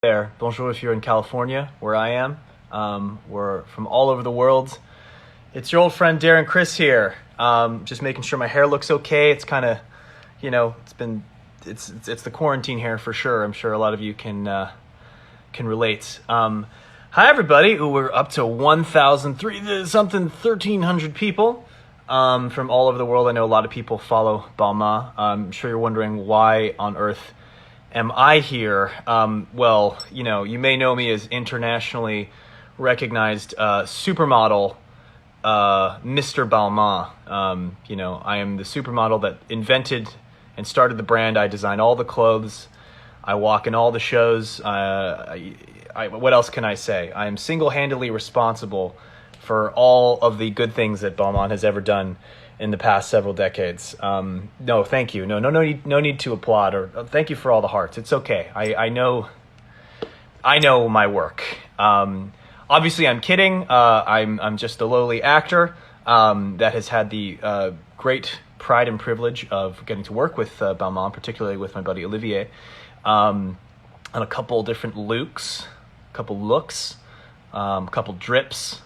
There. Bonjour if you're in California, where I am. We're from all over the world. It's your old friend Darren Criss here. Just making sure my hair looks okay. It's kind of, it's the quarantine hair for sure. I'm sure a lot of you can relate. Hi everybody. Ooh, we're up to 1,300 people from all over the world. I know a lot of people follow Balmain. I'm sure you're wondering why on earth am I here? Well, you may know me as internationally recognized supermodel Mr. Balmain. I am the supermodel that invented and started the brand. I design all the clothes. I walk in all the shows. What else can I say? I am single-handedly responsible for all of the good things that Balmain has ever done in the past several decades. No, thank you. No need to applaud or thank you for all the hearts. It's okay. I know my work. Obviously, I'm kidding. I'm just a lowly actor that has had the great pride and privilege of getting to work with Balmain, particularly with my buddy Olivier, on a couple different looks, a couple drips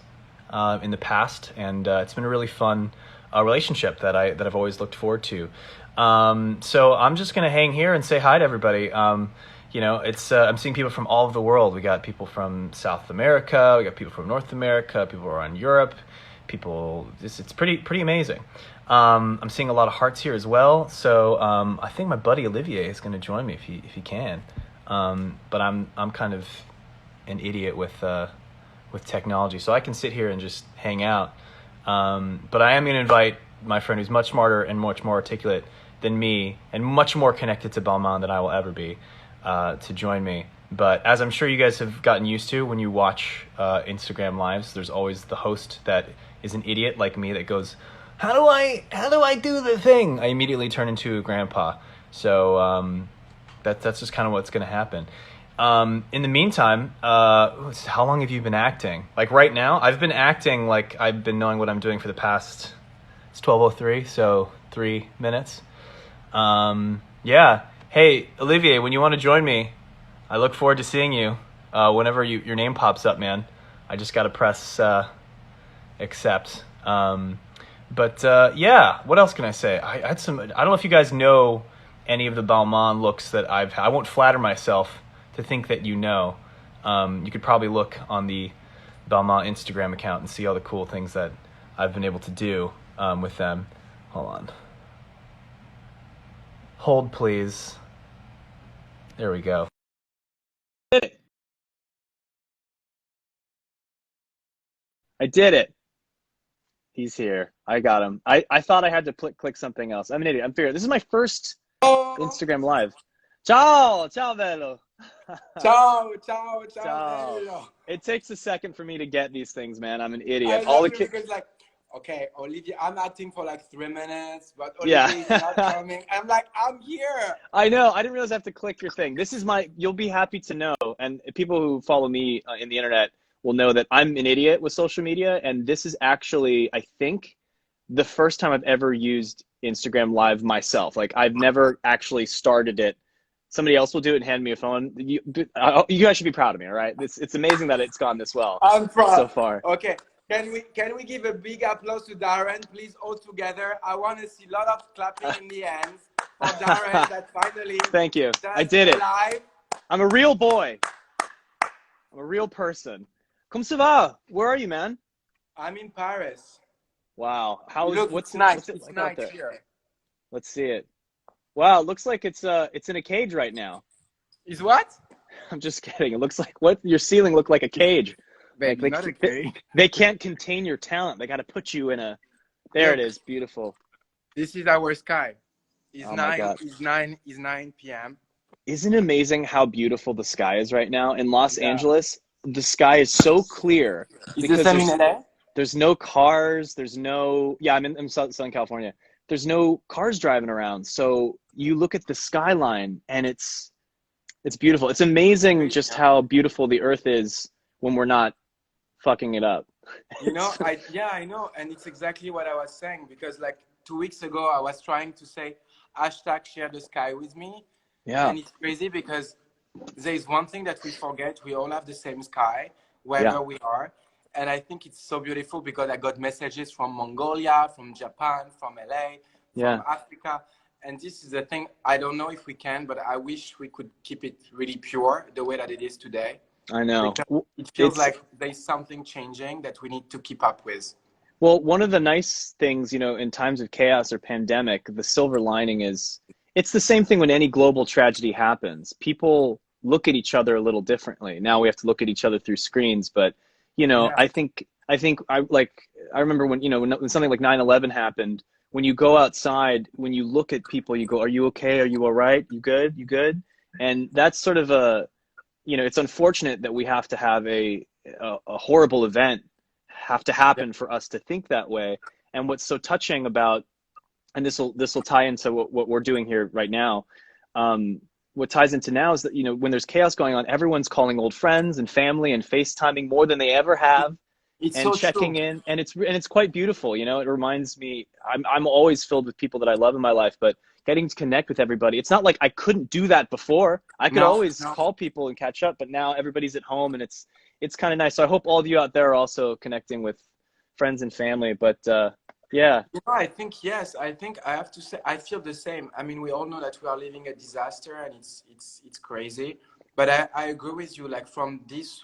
in the past, and it's been a really fun relationship that I've always looked forward to. So I'm just gonna hang here and say hi to everybody. I'm seeing people from all over the world. We got people from South America, we got people from North America, people around Europe, it's pretty amazing. I'm seeing a lot of hearts here as well. So I think my buddy Olivier is gonna join me if he can. But I'm kind of an idiot with technology, so I can sit here and just hang out. But I am going to invite my friend who's much smarter and much more articulate than me and much more connected to Balmain than I will ever be to join me. But as I'm sure you guys have gotten used to, when you watch Instagram lives, there's always the host that is an idiot like me that goes, how do I do the thing? I immediately turn into a grandpa. So that's just kind of what's going to happen. In the meantime, how long have you been acting? Like right now, I've been acting like I've been knowing what I'm doing for the past, it's 12:03, so 3 minutes. Yeah. Hey, Olivier, when you want to join me, I look forward to seeing you. Whenever your name pops up, man, I just got to press accept. Yeah, what else can I say? I don't know if you guys know any of the Balmain looks that I won't flatter myself to think that you know. You could probably look on the Balmain Instagram account and see all the cool things that I've been able to do with them. Hold on. Hold, please. There we go. I did it. He's here. I got him. I thought I had to click something else. I'm an idiot. I'm fair. This is my first Instagram live. Ciao, ciao, bello. Ciao, ciao, ciao, Ciao. bello. It takes a second for me to get these things, man. I'm an I idiot. love you because okay, Olivier, I'm acting for like 3 minutes, but Yeah. Olivier is not coming. I'm like, I'm here. I know. I didn't realize I have to click your thing. This is you'll be happy to know, and people who follow me in the internet will know that I'm an idiot with social media, and this is actually, I think, the first time I've ever used Instagram Live myself. Like, I've never actually started it. Somebody else will do it and hand me a phone. You guys should be proud of me, all right? It's amazing that it's gone this well I'm proud. so far. Okay, can we give a big applause to Darren, please, all together? I want to see a lot of clapping in the hands for Darren that finally. Thank you. does I did it. Live. I'm a real boy. I'm a real person. Comme ça va? Where are you, man? I'm in Paris. Wow. What's nice? It's like nice out there? here. Let's see it. Wow, it looks like it's in a cage right now. Is what? I'm just kidding. It looks like your ceiling looked like a cage. Baby, Like not a cage. they can't contain your talent. They got to put you in a. There it is. Beautiful. This is our sky. It's Oh my God. It's 9 p.m. Isn't it amazing how beautiful the sky is right now in Los Yeah. Angeles? The sky is so clear Is the same in LA? there's no cars. There's no. Yeah, I'm in Southern California. There's no cars driving around. So you look at the skyline and it's beautiful. It's amazing just how beautiful the earth is when we're not fucking it up. I know, and it's exactly what I was saying, because like 2 weeks ago I was trying to say hashtag share the sky with me, Yeah. and it's crazy because there is one thing that we forget. We all have the same sky, Yeah. wherever we are. And I think it's so beautiful because I got messages from Mongolia, from Japan, from LA, Yeah. from Africa. And this is the thing, I don't know if we can, but I wish we could keep it really pure the way that it is today. I know. Because it feels like there's something changing that we need to keep up with. Well, one of the nice things, you know, in times of chaos or pandemic, the silver lining is it's the same thing when any global tragedy happens. People look at each other a little differently. Now we have to look at each other through screens, but you know, Yeah. I remember when, you know, when something like 9/11 happened, when you go outside, when you look at people, you go, "Are you okay? Are you all right? You good? You good?" And that's sort of a, you know, it's unfortunate that we have to have a horrible event have to happen for us to think that way. And what's so touching about, and this will tie into what we're doing here right now. What ties into now is that, you know, when there's chaos going on, everyone's calling old friends and family and FaceTiming more than they ever have It's and so true. checking in. And it's quite beautiful. You know, it reminds me, I'm always filled with people that I love in my life, but getting to connect with everybody. It's not like I couldn't do that before. I could No, always no. call people and catch up, but now everybody's at home and it's kind of nice. So I hope all of you out there are also connecting with friends and family, but yeah. You know, I think, yes, I think I have to say, I feel the same. I mean, we all know that we are living a disaster and it's crazy. But I agree with you. Like from this,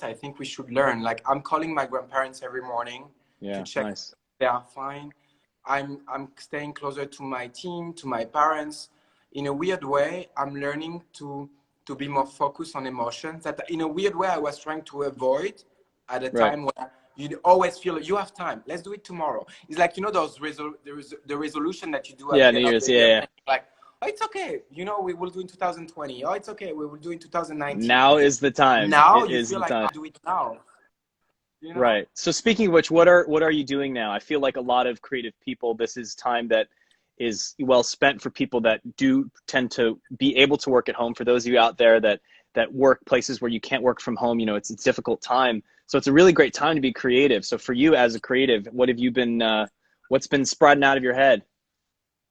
I think we should learn. Like I'm calling my grandparents every morning to Yeah, check if nice. they are fine. I'm staying closer to my team, to my parents. In a weird way, I'm learning to be more focused on emotions that in a weird way I was trying to avoid at a Right. time when you always feel you have time. Let's do it tomorrow. It's like, you know, the resolution that you do at Yeah, the New end of Year's. the Yeah, year. yeah. Like, oh, it's okay. You know, we will do in 2020. Oh, it's okay. We will do in 2019. Now is the time. Now It you is feel the like time. I'll do it now. You know? Right. So speaking of which, what are you doing now? I feel like a lot of creative people, this is time that is well spent for people that do tend to be able to work at home. For those of you out there that work places where you can't work from home, you know, it's a difficult time. So it's a really great time to be creative. So for you as a creative, what have you been what's been sprouting out of your head?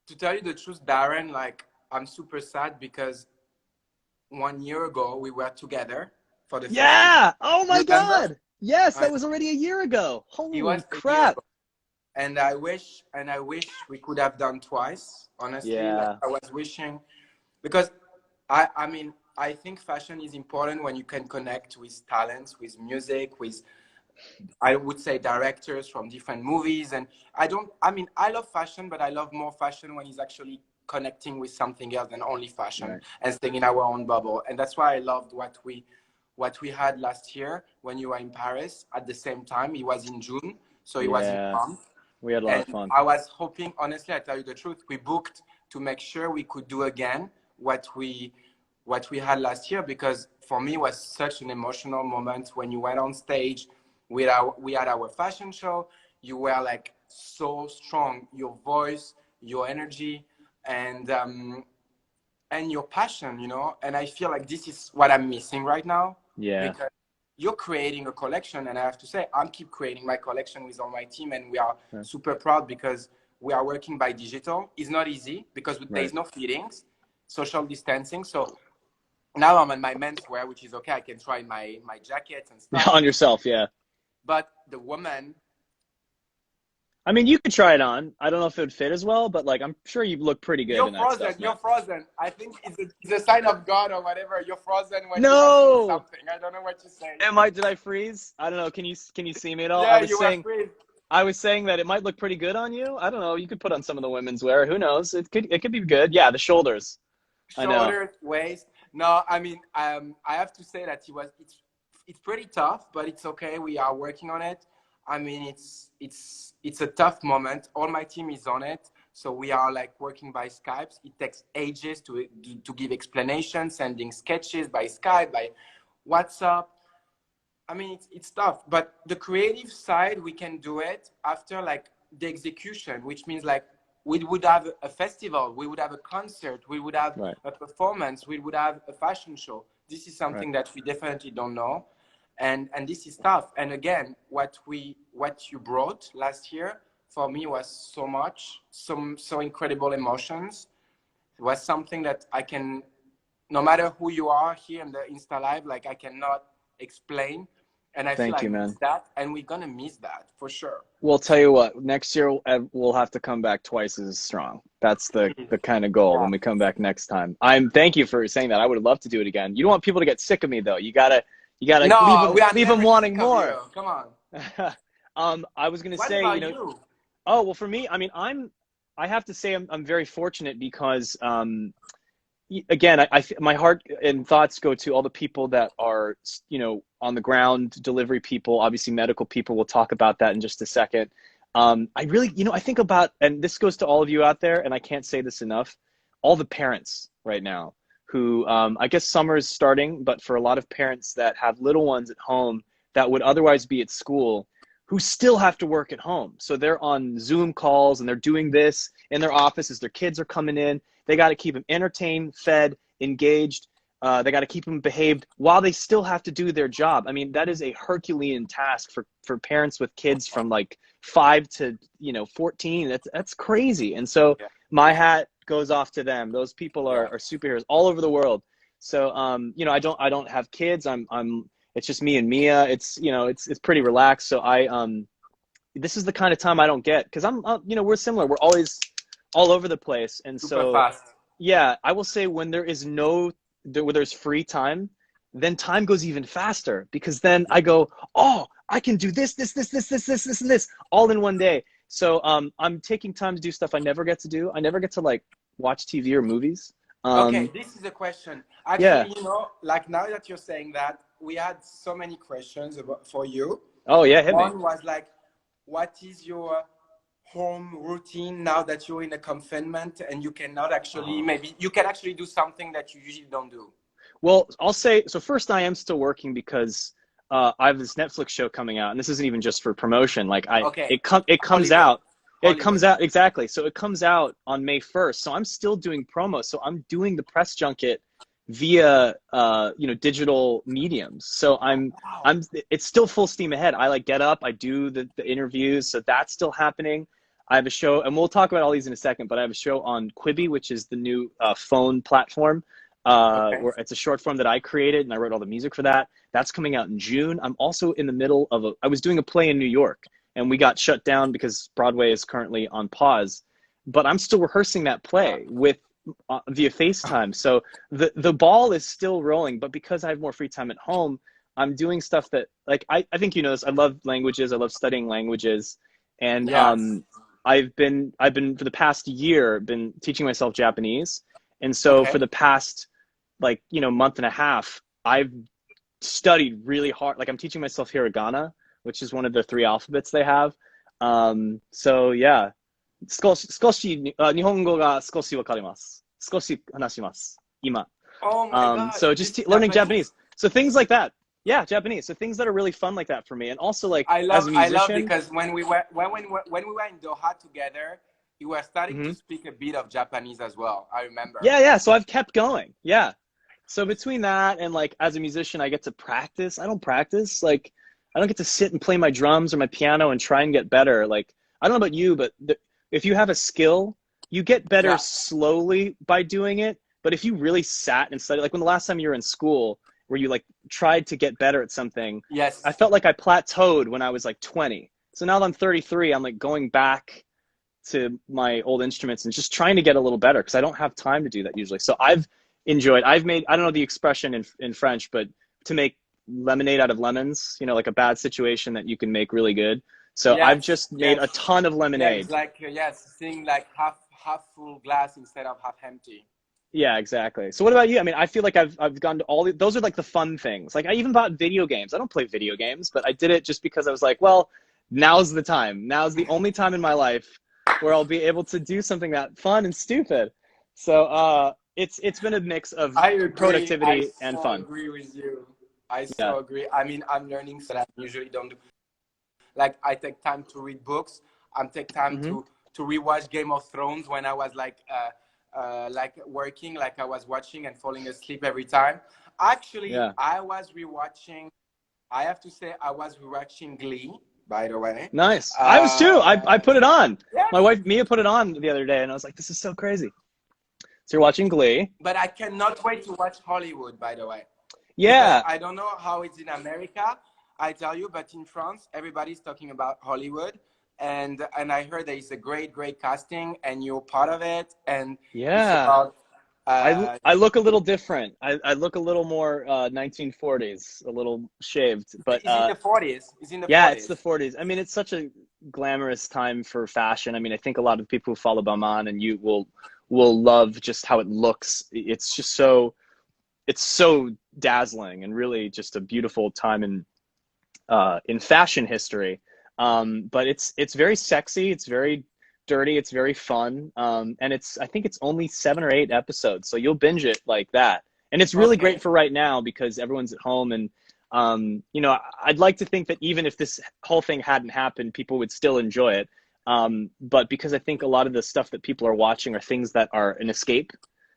To tell you the truth, Darren, like I'm super sad because 1 year ago we were together for the first time. Yeah. Oh my Remember? God. Yes, I that was already a year ago. It Holy was a year crap. ago. And I wish we could have done twice, honestly. Like Yeah. I was wishing because I mean I think fashion is important when you can connect with talents, with music, with I would say directors from different movies. And I love fashion, but I love more fashion when it's actually connecting with something else than only fashion Right. and staying in our own bubble. And that's why I loved what we had last year when you were in Paris at the same time. It was in June, so it was in a Yeah. month. We had a lot And of fun. I was hoping, honestly, I tell you the truth, we booked to make sure we could do again what we had last year, because for me it was such an emotional moment when you went on stage. We had our fashion show. You were like so strong, your voice, your energy, and your passion, you know. And I feel like this is what I'm missing right now, Yeah. because you're creating a collection, and I have to say I'm keep creating my collection with all my team, and we are Right. super proud because we are working by digital. It's not easy because there Right. is no fittings, social distancing. So now I'm on my menswear, which is okay. I can try my jackets and stuff. On yourself, yeah. But the woman, I mean, you could try it on. I don't know if it would fit as well, but like, I'm sure you look pretty good you're in that frozen. stuff, You're man. frozen. I think it's a sign of God or whatever. You're frozen when you are doing No, something. I don't know what you say. did I freeze? I don't know. Can you see me at all? Yeah, you were free. I was saying that it might look pretty good on you. I don't know. You could put on some of the women's wear. Who knows? It could be good. Yeah, the shoulders. I know. Shoulders, waist. No, I mean, I have to say that it's pretty tough, but it's okay. We are working on it. I mean, it's a tough moment. All my team is on it, so we are like working by Skype. It takes ages to give explanations, sending sketches by Skype, by WhatsApp. I mean, it's tough, but the creative side, we can do it after like the execution, which means like we would have a festival, we would have a concert, we would have Right. a performance, we would have a fashion show. This is Right. something that we definitely don't know. And this is tough. And again, what you brought last year for me was so incredible emotions. It was something that I can no matter who you are here in the Insta Live, like I cannot explain. And I feel Thank I you, man. miss that, and we're gonna miss that for sure. We'll tell you what, next year we'll have to come back twice as strong. That's the kind of goal when we come back next time. Thank you for saying that. I would love to do it again. You don't want people to get sick of me though. You gotta No, leave them wanting more. Come on. I was gonna What say, about you? Oh, well, for me, I mean, I have to say I'm very fortunate because, again, my heart and thoughts go to all the people that are, on the ground, delivery people, obviously medical people. We'll talk about that in just a second. I really, I think about, and this goes to all of you out there, and I can't say this enough, all the parents right now who, I guess summer is starting, but for a lot of parents that have little ones at home that would otherwise be at school, who still have to work at home. So they're on Zoom calls and they're doing this in their office as their kids are coming in. They got to keep them entertained, fed, engaged. They got to keep them behaved while they still have to do their job. I mean, that is a Herculean task for parents with kids from like 5 to 14. That's crazy. And so my hat goes off to them. Those people are superheroes all over the world. So I don't have kids. It's just me and Mia. It's it's pretty relaxed. So this is the kind of time I don't get because we're similar. We're always all over the place, and Super fast. Yeah, I will say when where there's free time, then time goes even faster because then I go, oh, I can do this, and this all in one day. So I'm taking time to do stuff I never get to do. I never get to like watch TV or movies. Okay, this is a question. Actually, like now that you're saying that, we had so many questions for you. Oh yeah, hit me. One was like, what is your home routine now that you're in a confinement and you cannot actually, maybe you can actually do something that you usually don't do? Well, I'll say, so first I am still working because I have this Netflix show coming out, and this isn't even just for promotion. Like it comes out. It comes out, exactly. So it comes out on May 1st. So I'm still doing promo. So I'm doing the press junket via digital mediums. So it's still full steam ahead. I like get up, I do the interviews. So that's still happening. I have a show, and we'll talk about all these in a second, but I have a show on Quibi, which is the new phone platform. Where it's a short form that I created, and I wrote all the music for that. That's coming out in June. I'm also in the middle of I was doing a play in New York, and we got shut down because Broadway is currently on pause. But I'm still rehearsing that play via FaceTime. So the ball is still rolling, but because I have more free time at home, I'm doing stuff that like I think you know this. I love languages. I love studying languages, and I've been for the past year been teaching myself Japanese, and so for the past month and a half, I've studied really hard. Like I'm teaching myself hiragana, which is one of the 3 alphabets they have. So yeah, 少し日本語が少しわかります。少し話します今。Oh my God. So just learning Japanese. So things like that. Yeah, Japanese. So things that are really fun like that for me, and also like as a musician. I love because when we were in Doha together, you were starting to speak a bit of Japanese as well. I remember. Yeah. So I've kept going. Yeah. So between that and like as a musician, I get to practice. I don't practice. Like I don't get to sit and play my drums or my piano and try and get better. Like I don't know about you, but if you have a skill, you get better slowly by doing it. But if you really sat and studied, like when the last time you were in school, where you like tried to get better at something, I felt like I plateaued when I was like 20. So now that I'm 33, I'm like going back to my old instruments and just trying to get a little better because I don't have time to do that usually. So I've made, I don't know the expression in French, but to make lemonade out of lemons, like a bad situation that you can make really good. So I've just made a ton of lemonade. It's like, seeing like half full glass instead of half empty. Yeah, exactly. So what about you? I mean, I feel like I've gone to those are like the fun things. Like I even bought video games. I don't play video games, but I did it just because I was like, well, now's the time. Now's the only time in my life where I'll be able to do something that fun and stupid. So it's been a mix of productivity and fun. I agree with you. I so agree. I mean, I'm learning so that I usually don't do. Like I take time to read books. I take time to rewatch Game of Thrones when I was like working, like I was watching and falling asleep every time. Actually, I was rewatching. I have to say, I was rewatching Glee. By the way, nice. I was too. I put it on. My wife Mia put it on the other day, and I was like, "This is so crazy." So you're watching Glee. But I cannot wait to watch Hollywood, by the way. Yeah. Because I don't know how it's in America, I tell you, but in France, everybody's talking about Hollywood. And I heard there is a great, great casting, and you're part of it. And it's Yeah. about I look a little different. I look a little more 1940s, a little shaved. But it's in the 40s. It's in the yeah, 40s. it's the 40s. I mean, it's such a glamorous time for fashion. I mean, I think a lot of people who follow Balmain and you will love just how it looks. It's just so dazzling and really just a beautiful time in fashion history. But it's very sexy. It's very dirty. It's very fun. And I think it's only 7 or 8 episodes, so you'll binge it like that. And it's really great for right now because everyone's at home. And you know, I'd like to think that even if this whole thing hadn't happened, people would still enjoy it. But because I think a lot of the stuff that people are watching are things that are an escape,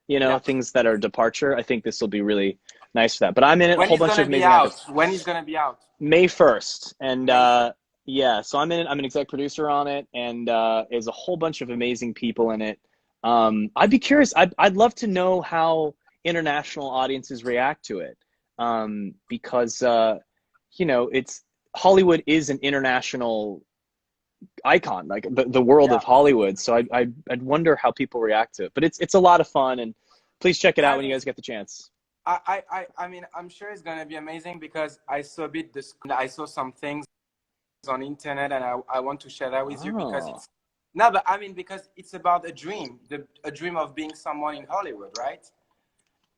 you know, things that are departure. I think this will be really nice for that. But I'm in it. A whole bunch of amazing episodes. When is gonna be out? May 1st. And yeah, so I'm in it. I'm an exec producer on it, and there's a whole bunch of amazing people in it. I'd be curious. I'd love to know how international audiences react to it, because you know, Hollywood is an international icon, like the world of Hollywood. So I'd wonder how people react to it. But it's a lot of fun, and please check it out when you guys get the chance. I mean, I'm sure it's gonna be amazing because I saw I saw some things on internet, and I want to share that with you because it's but I mean, because it's about a dream, a dream of being someone in Hollywood, right?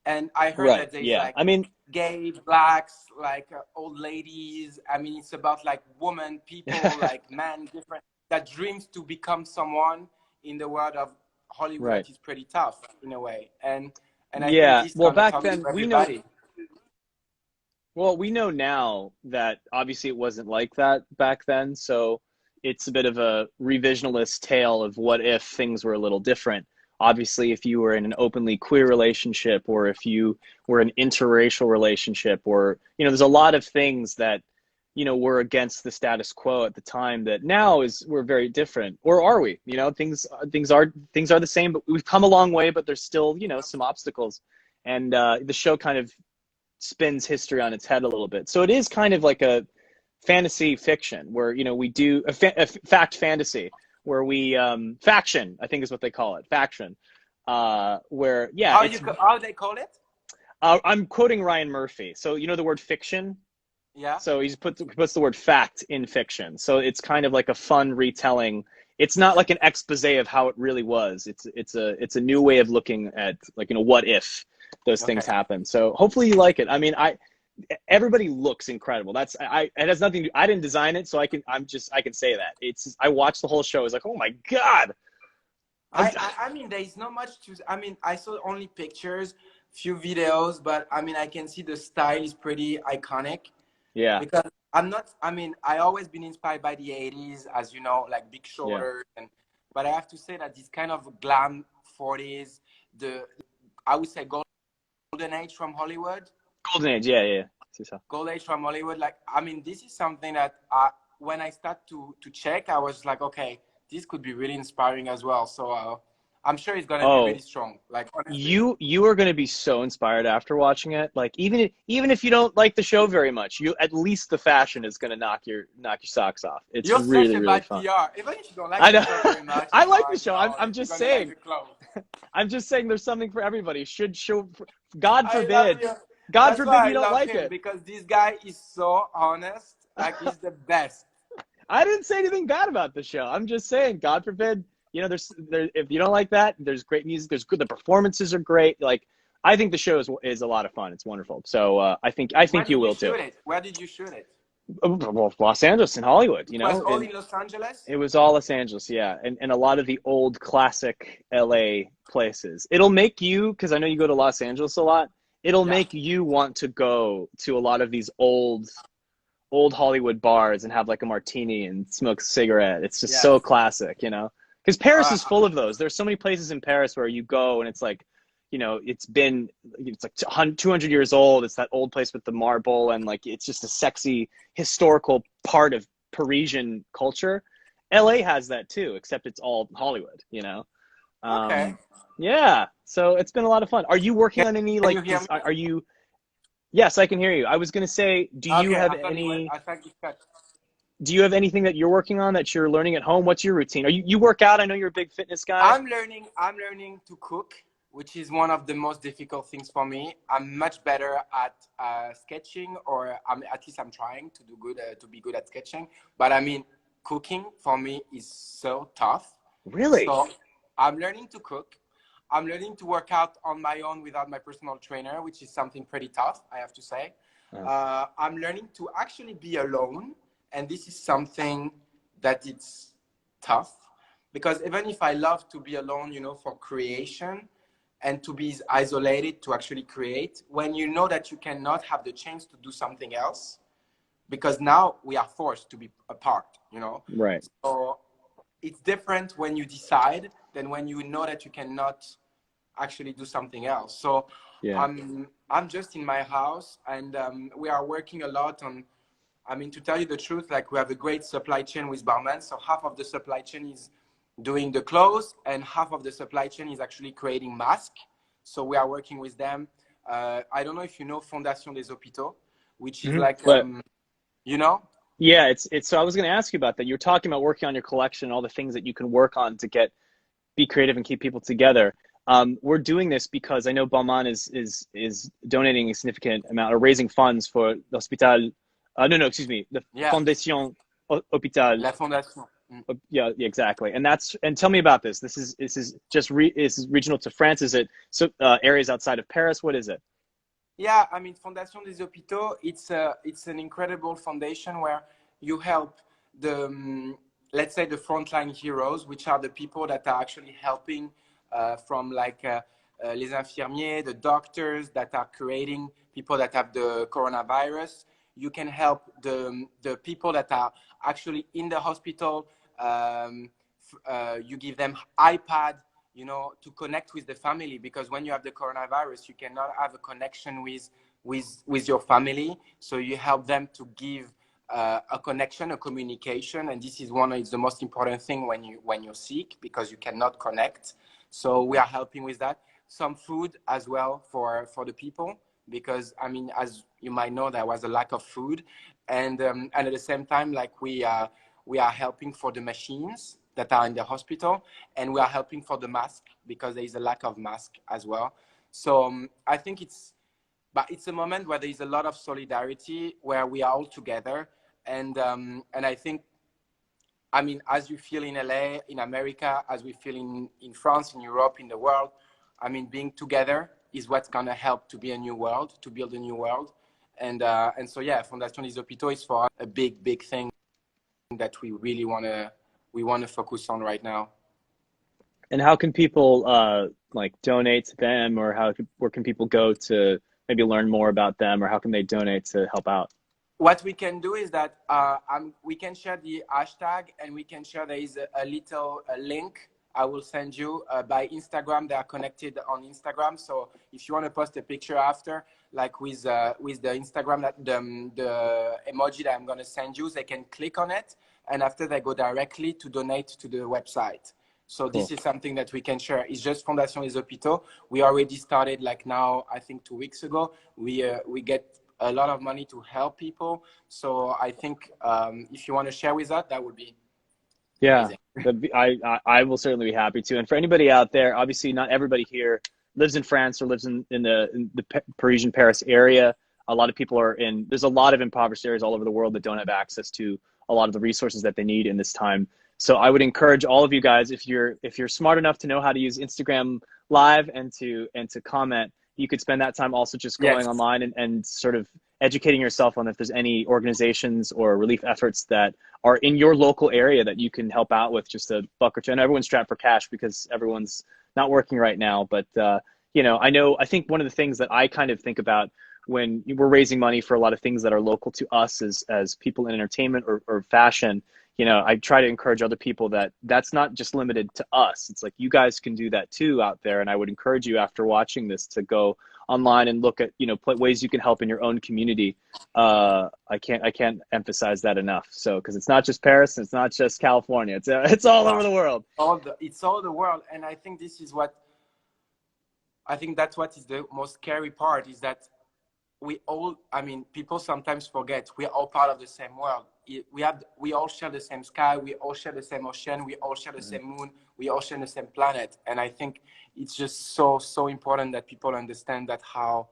And I heard that there's like, I mean, gay, blacks, like old ladies. I mean, it's about like women, people, like men, different, that dreams to become someone in the world of Hollywood. That is pretty tough in a way. And I think this well, back talk then to everybody. we know now that obviously it wasn't like that back then. So it's a bit of a revisionist tale of what if things were a little different. Obviously, if you were in an openly queer relationship, or if you were in an interracial relationship, or, you know, there's a lot of things that, you know, were against the status quo at the time that now we're very different. Or are we? You know, things are the same, but we've come a long way, but there's still, you know, some obstacles. And the show kind of spins history on its head a little bit. So it is kind of like a fantasy fiction where, you know, we do a fact fantasy where we faction, I think is what they call it, faction, where how they call it? I'm quoting Ryan Murphy. So you know the word fiction. Yeah. So he puts the word fact in fiction. So it's kind of like a fun retelling. It's not like an expose of how it really was. It's a new way of looking at, like, you know, what if those things happen. So hopefully you like it. I mean, everybody looks incredible. It has nothing to, I didn't design it, so I can say that. I watched the whole show. It's like, oh my God. I mean, there is not much to, I mean, I saw only pictures, few videos, but I mean, I can see the style is pretty iconic. Yeah. Because I always been inspired by the 80s, as you know, like Big Shoulders, but I have to say that this kind of glam 40s, I would say golden age from Hollywood. Golden age, yeah. Golden age from Hollywood. Like, I mean, this is something that when I start to check, I was like, okay, this could be really inspiring as well. So I'm sure it's gonna be really strong. Like, honestly. You are gonna be so inspired after watching it. Like, even if you don't like the show very much, at least the fashion is gonna knock your socks off. It's really fun. PR. Even if you don't like the show very much, I like the show. I'm just saying. I'm just saying there's something for everybody. Should show. God forbid you don't like it. Because this guy is so honest. Like, he's the best. I didn't say anything bad about the show. I'm just saying, God forbid, you know, if you don't like that, there's great music. There's good. The performances are great. Like, I think the show is a lot of fun. It's wonderful. So I think you will too. Where did you shoot it? Well, Los Angeles and Hollywood. You know, it was all in Los Angeles. It was all Los Angeles, yeah, and a lot of the old classic LA places. It'll make you, because I know you go to Los Angeles a lot. It'll make you want to go to a lot of these old Hollywood bars and have like a martini and smoke a cigarette. It's just so classic, you know. Because Paris is full of those. There's so many places in Paris where you go and it's like, you know, it's like 200 years old. It's that old place with the marble, and like it's just a sexy historical part of Parisian culture. LA has that too, except it's all Hollywood, you know. Okay. Yeah. So it's been a lot of fun. Are you working on any Can you like? hear me? Are you? Yes, I can hear you. I was gonna say, do you Okay, have I thought you were. any? I thought you cut. Do you have anything that you're working on that you're learning at home? What's your routine? Are you work out? I know you're a big fitness guy. I'm learning to cook, which is one of the most difficult things for me. I'm much better at sketching, or at least I'm trying to do good to be good at sketching. But I mean, cooking for me is so tough. Really? So I'm learning to cook. I'm learning to work out on my own without my personal trainer, which is something pretty tough, I have to say. Oh. I'm learning to actually be alone, and this is something that it's tough, because even if I love to be alone, you know, for creation and to be isolated to actually create, when you know that you cannot have the chance to do something else, because now we are forced to be apart, you know. Right. So it's different when you decide than when you know that you cannot actually do something else. So Yeah. I'm just in my house, and we are working a lot on, I mean, to tell you the truth, like we have a great supply chain with Balmain. So half of the supply chain is doing the clothes, and half of the supply chain is actually creating masks. So we are working with them. I don't know if you know Fondation des Hôpitaux, which is like, But you know? yeah, it's so I was going to ask you about that. You're talking about working on your collection and all the things that you can work on to be creative and keep people together. We're doing this because I know Balmain is donating a significant amount or raising funds for the Hospital. No, excuse me, the Yeah, Fondation Hôpital. La Fondation. Yeah, exactly. And tell me about this. This is just is regional to France. Is it so areas outside of Paris? What is it? Yeah, I mean, Fondation des Hôpitaux, it's an incredible foundation where you help the, let's say, the frontline heroes, which are the people that are actually helping from like les infirmiers, the doctors that are creating people that have the coronavirus. You can help the people that are actually in the hospital. You give them iPad, you know, to connect with the family, because when you have the coronavirus, you cannot have a connection with your family. So you help them to give a connection, a communication, and this is it's the most important thing when you're sick, because you cannot connect. So we are helping with that. Some food as well for the people, because I mean, as you might know, there was a lack of food, and at the same time, like we are helping for the machines that are in the hospital, and we are helping for the mask, because there is a lack of mask as well. So I think it's a moment where there is a lot of solidarity, where we are all together, and I think, I mean, as you feel in LA, in America, as we feel in France, in Europe, in the world, I mean, being together is what's gonna help to be a new world, to build a new world, and so yeah, Fondation des Hôpitaux is for us a big thing that we really wanna focus on right now. And how can people like donate to them, or where can people go to maybe learn more about them, or how can they donate to help out? What we can do is that we can share the hashtag, and we can share, there is a little link I will send you by Instagram. They are connected on Instagram. So if you want to post a picture after, like with the Instagram, the emoji that I'm going to send you, they can click on it. And after, they go directly to donate to the website. So Cool. this is something that we can share. It's just Fondation des Hôpitaux. We already started, like now, I think 2 weeks ago. We get a lot of money to help people. So I think if you want to share with us, that would be Yeah, amazing. I will certainly be happy to. And for anybody out there, obviously not everybody here lives in France or lives in the Parisian Paris area. A lot of people there's a lot of impoverished areas all over the world that don't have access to a lot of the resources that they need in this time. So I would encourage all of you guys, if you're smart enough to know how to use Instagram Live and to comment, you could spend that time also just going Yes. online and sort of educating yourself on if there's any organizations or relief efforts that are in your local area that you can help out with just a buck or two. And everyone's strapped for cash because everyone's not working right now. But, I think one of the things that I kind of think about when we're raising money for a lot of things that are local to us as people in entertainment or fashion, I try to encourage other people that that's not just limited to us. It's like you guys can do that too out there. And I would encourage you after watching this to go online and look at, ways you can help in your own community. I can't emphasize that enough. So, because it's not just Paris, and it's not just California. It's all over the world. It's all the world. And I think this is what I think that's what is the most scary part, is that we all, I mean, people sometimes forget we're all part of the same world. We all share the same sky, we all share the same ocean, we all share the same moon, we all share the same planet. And I think it's just so important that people understand that how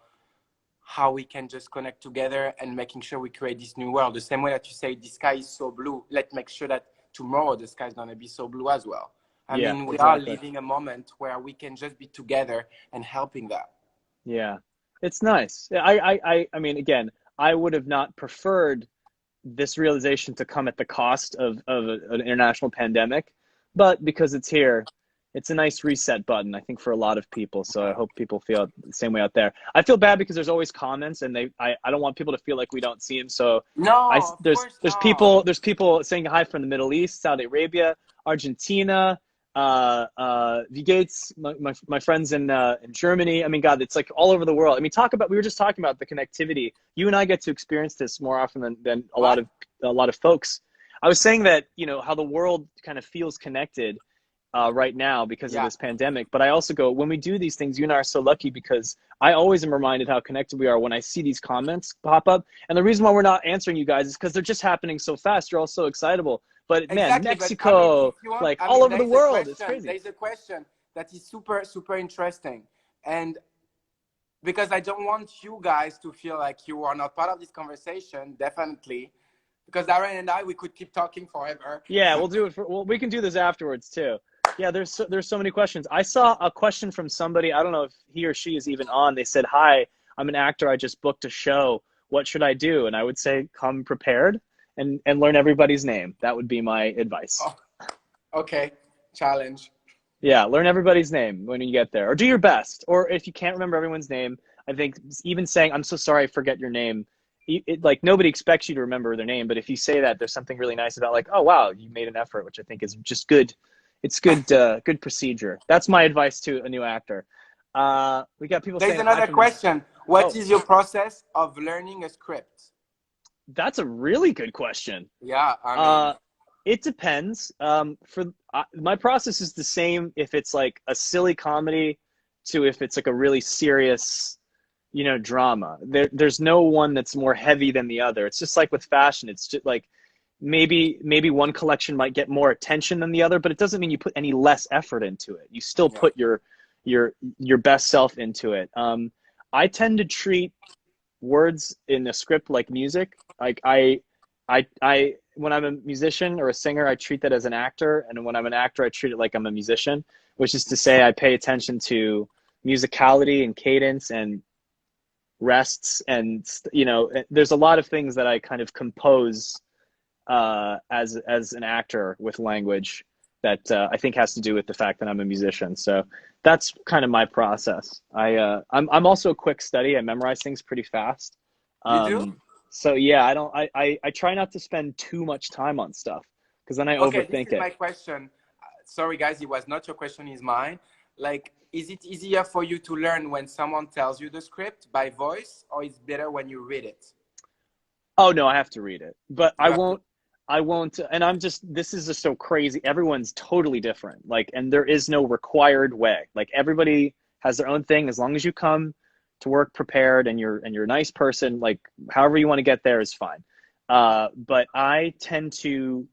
we can just connect together and making sure we create this new world. The same way that you say the sky is so blue, let's make sure that tomorrow the sky is going to be so blue as well. I mean, we are living a moment where we can just be together and helping that. Yeah, it's nice. I mean, again, I would have not preferred this realization to come at the cost of an international pandemic, but because it's here, it's a nice reset button, I think, for a lot of people. So I hope people feel the same way out there. I feel bad because there's always comments, and I don't want people to feel like we don't see them. So there's people saying hi from the Middle East, Saudi Arabia, Argentina, Gates, my friends in Germany. I mean, God, it's like all over the world. I mean, we were just talking about the connectivity. You and I get to experience this more often than a lot of folks. I was saying that, you know, how the world kind of feels connected right now because of this pandemic. But I also go, when we do these things, you and I are so lucky, because I always am reminded how connected we are when I see these comments pop up. And the reason why we're not answering you guys is because they're just happening so fast. You're all so excitable. But man, Mexico, all over the world, it's crazy. There's a question that is super, super interesting. And because I don't want you guys to feel like you are not part of this conversation, definitely. Because Darren and I, we could keep talking forever. Yeah, we'll do it. We can do this afterwards too. Yeah, there's so many questions. I saw a question from somebody. I don't know if he or she is even on. They said, "Hi, I'm an actor. I just booked a show. What should I do?" And I would say, come prepared and learn everybody's name. That would be my advice. Oh, okay, challenge. Yeah, learn everybody's name when you get there, or do your best. Or if you can't remember everyone's name, I think even saying, "I'm so sorry, I forget your name." Like, nobody expects you to remember their name, but if you say that, there's something really nice about, like, oh wow, you made an effort, which I think is just good. It's good, good procedure. That's my advice to a new actor. We got people saying. There's another question. What is your process of learning a script? That's a really good question. Yeah, I mean, it depends. My process is the same if it's like a silly comedy to if it's like a really serious, you know, drama. There's no one that's more heavy than the other. It's just like with fashion. It's just like maybe one collection might get more attention than the other, but it doesn't mean you put any less effort into it. You still put your best self into it. I tend to treat words in a script like music. Like I when I'm a musician or a singer, I treat that as an actor, and when I'm an actor, I treat it like I'm a musician, which is to say I pay attention to musicality and cadence and rests, and you know, there's a lot of things that I kind of compose as an actor with language that I think has to do with the fact that I'm a musician. So that's kind of my process. I'm also a quick study. I memorize things pretty fast. You do? So yeah, I try not to spend too much time on stuff, because then I overthink this is it. my question. Sorry guys, it was not your question, it's mine. Like, is it easier for you to learn when someone tells you the script by voice, or is it better when you read it? Oh no, I have to read it, but I won't, and this is just so crazy. Everyone's totally different. Like, and there is no required way. Like, everybody has their own thing. As long as you come to work prepared and you're a nice person, like however you want to get there is fine. But I tend to,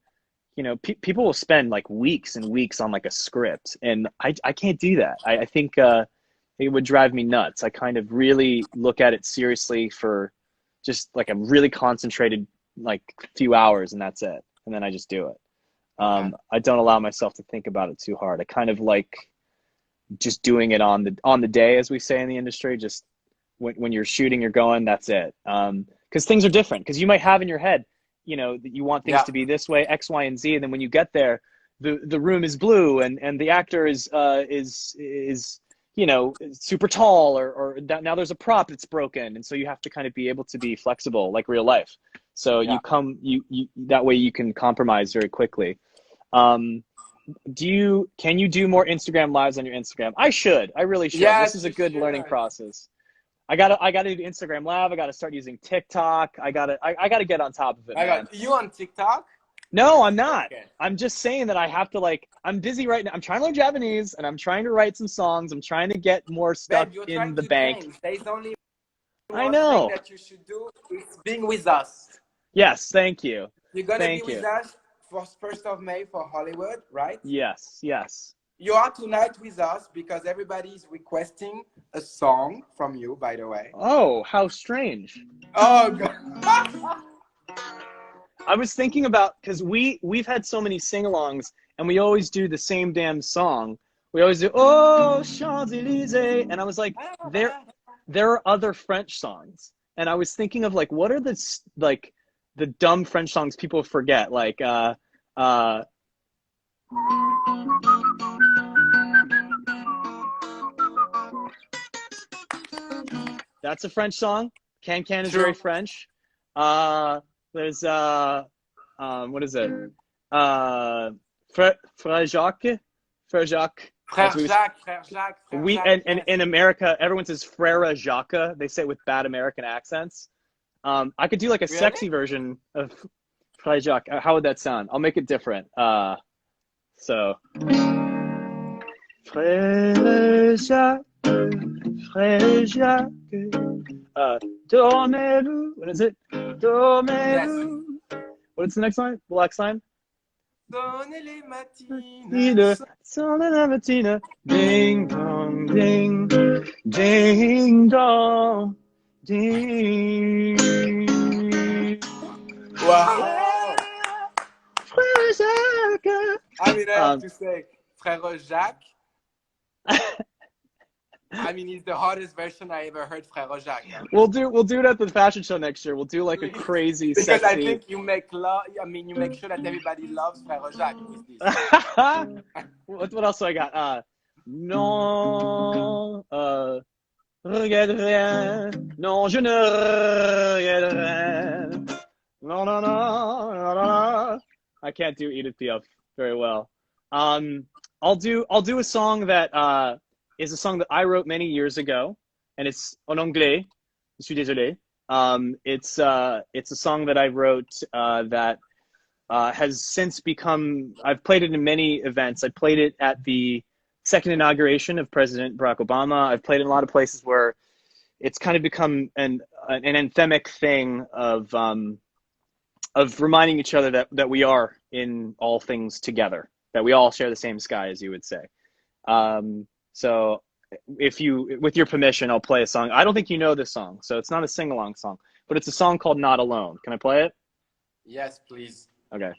you know, people will spend like weeks and weeks on like a script, and I can't do that. I think it would drive me nuts. I kind of really look at it seriously for just like a really concentrated like few hours, and that's it. And then I just do it. I don't allow myself to think about it too hard. I kind of like just doing it on the day, as we say in the industry. Just when you're shooting, you're going, that's it. Because things are different. Because you might have in your head, you know, that you want things to be this way, X, Y, and Z, and then when you get there, the room is blue, and the actor is you know, super tall, or now there's a prop that's broken, and so you have to kind of be able to be flexible like real life. So you that way you can compromise very quickly. Can you do more Instagram lives on your Instagram? I really should. This is a good learning process. I gotta do Instagram Live. I gotta start using TikTok. I gotta get on top of it. You on TikTok? No, I'm not. Okay. I'm just saying that I have to like. I'm busy right now. I'm trying to learn Japanese, and I'm trying to write some songs. I'm trying to get more stuff Babe, you're in trying the to bank. change. There is only I one thing know. that you should do. It's being with us. Yes, thank you. You're gonna be Thank with you. us for 1st of May for Hollywood, right? Yes, yes. You are tonight with us because everybody is requesting a song from you, by the way. Oh, how strange. Oh, God. I was thinking about, because we've had so many sing-alongs, and we always do the same damn song. We always do "Oh Champs-Élysées," and I was like, there are other French songs, and I was thinking of like, what are the dumb French songs people forget, like that's a French song. Can is True. very French. There's what is it? Frère Jacques. Frère Jacques. Frère Jacques, Frère Jacques, Frère Jacques. And Yes. in America, everyone says Frère Jacques. They say it with bad American accents. I could do like a Really? sexy version of Frère Jacques. How would that sound? I'll make it different. So Frère Jacques, Frère Jacques. Dormez-vous. What is it? Dormez-vous. What's the next line? The last line? Donnez les matines. Sonne la mattina. Ding dong, ding, ding dong, ding. Wow. Frère Jacques. I mean, I have to say, Frère Jacques. I mean, he's the hardest version I ever heard, Frère Jacques. We'll do it at the fashion show next year. We'll do like a crazy, because sexy. I think you make you make sure that everybody loves Frère Jacques with this. What else do I got? Non, regarde rien. Non, je ne regarde rien. Non, non, non, non, non. I can't do Edith Piaf very well. I'll do a song that is a song that I wrote many years ago, and it's en anglais. Je suis désolé. It's a song that I wrote that has since become. I've played it in many events. I played it at the second inauguration of President Barack Obama. I've played it in a lot of places where it's kind of become an anthemic thing of reminding each other that we are in all things together, that we all share the same sky, as you would say. So with your permission, I'll play a song. I don't think you know this song, so it's not a sing-along song, but it's a song called Not Alone. Can I play it? Yes, please. Okay.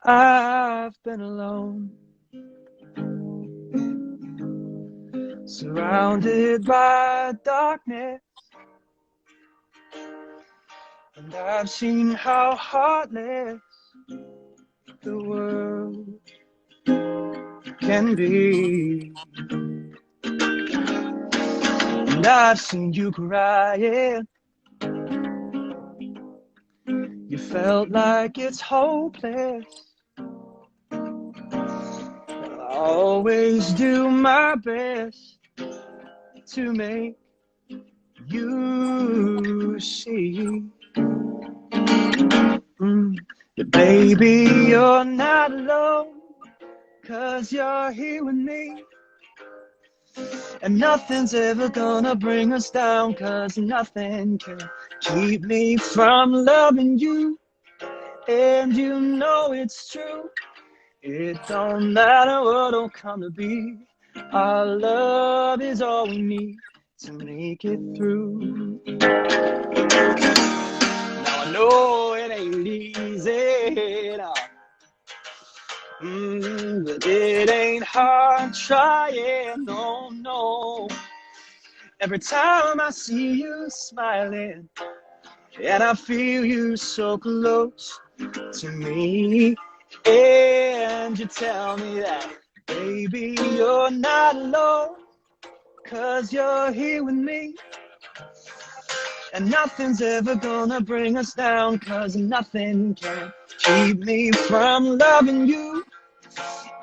I've been alone, surrounded by darkness, and I've seen how heartless the world can be. And I've seen you crying. You felt like it's hopeless. I'll always do my best to make you see. But baby, you're not alone, 'cause you're here with me. And nothing's ever gonna bring us down, 'cause nothing can keep me from loving you. And you know it's true. It don't matter what'll come to be. Our love is all we need to make it through. Now I know it ain't easy, no. But it ain't hard trying, no, no. Every time I see you smiling, and I feel you so close to me, and you tell me that, baby, you're not alone, 'cause you're here with me. And nothing's ever gonna bring us down, 'cause nothing can keep me from loving you.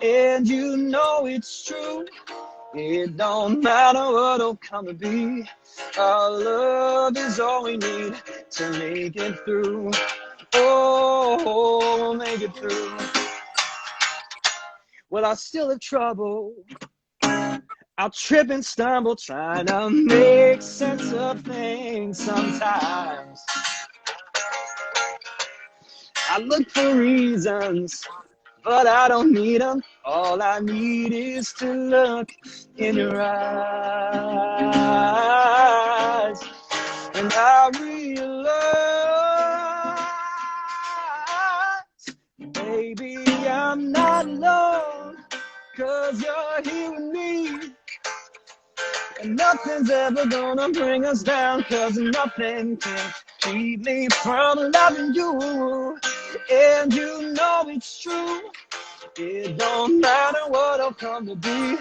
and you know it's true. It don't matter what'll come to be. Our love is all we need to make it through. Oh, we'll make it through. Well, I still have trouble. I'll trip and stumble trying to make sense of things sometimes. I look for reasons, but I don't need them. All I need is to look in your eyes. And I realize, baby, I'm not alone, 'cause you're here with me. And nothing's ever gonna bring us down, 'cause nothing can keep me from loving you. And you know it's true. It don't matter what'll come to be.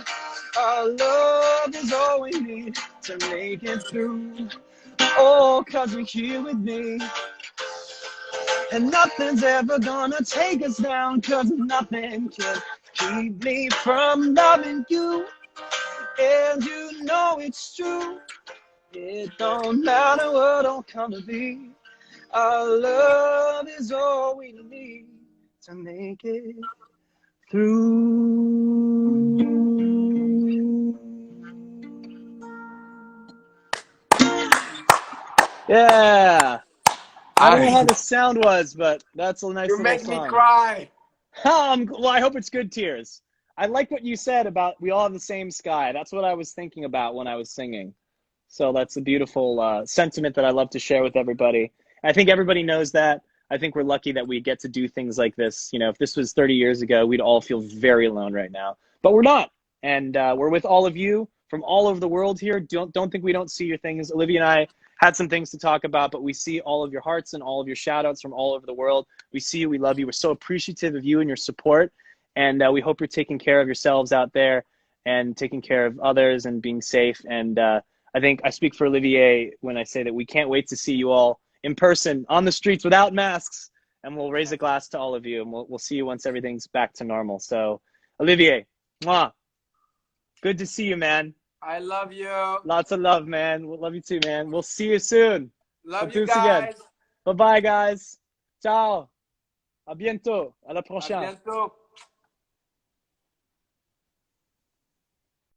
Our love is all we need to make it through. Oh, 'cause you're here with me. And nothing's ever gonna take us down, 'cause nothing can keep me from loving you. And you know it's true. It don't matter what'll come to be. Our love is all we need to make it through. Yeah. I don't know how the sound was, but that's a nice You little make song. me cry. Well, I hope it's good tears. I like what you said about we all have the same sky. That's what I was thinking about when I was singing. So that's a beautiful sentiment that I love to share with everybody. I think everybody knows that. I think we're lucky that we get to do things like this. You know, if this was 30 years ago, we'd all feel very alone right now. But we're not. And we're with all of you from all over the world here. Don't think we don't see your things. Olivier and I had some things to talk about, but we see all of your hearts and all of your shout outs from all over the world. We see you. We love you. We're so appreciative of you and your support. And we hope you're taking care of yourselves out there and taking care of others and being safe. And I think I speak for Olivier when I say that we can't wait to see you all in person on the streets without masks. And we'll raise a glass to all of you. And we'll see you once everything's back to normal. So, Olivier, mwah. Good to see you, man. I love you. Lots of love, man. We'll love you too, man. We'll see you soon. Love We'll you do this again. guys. Bye-bye, guys. Ciao. À bientôt. À la À prochaine. bientôt.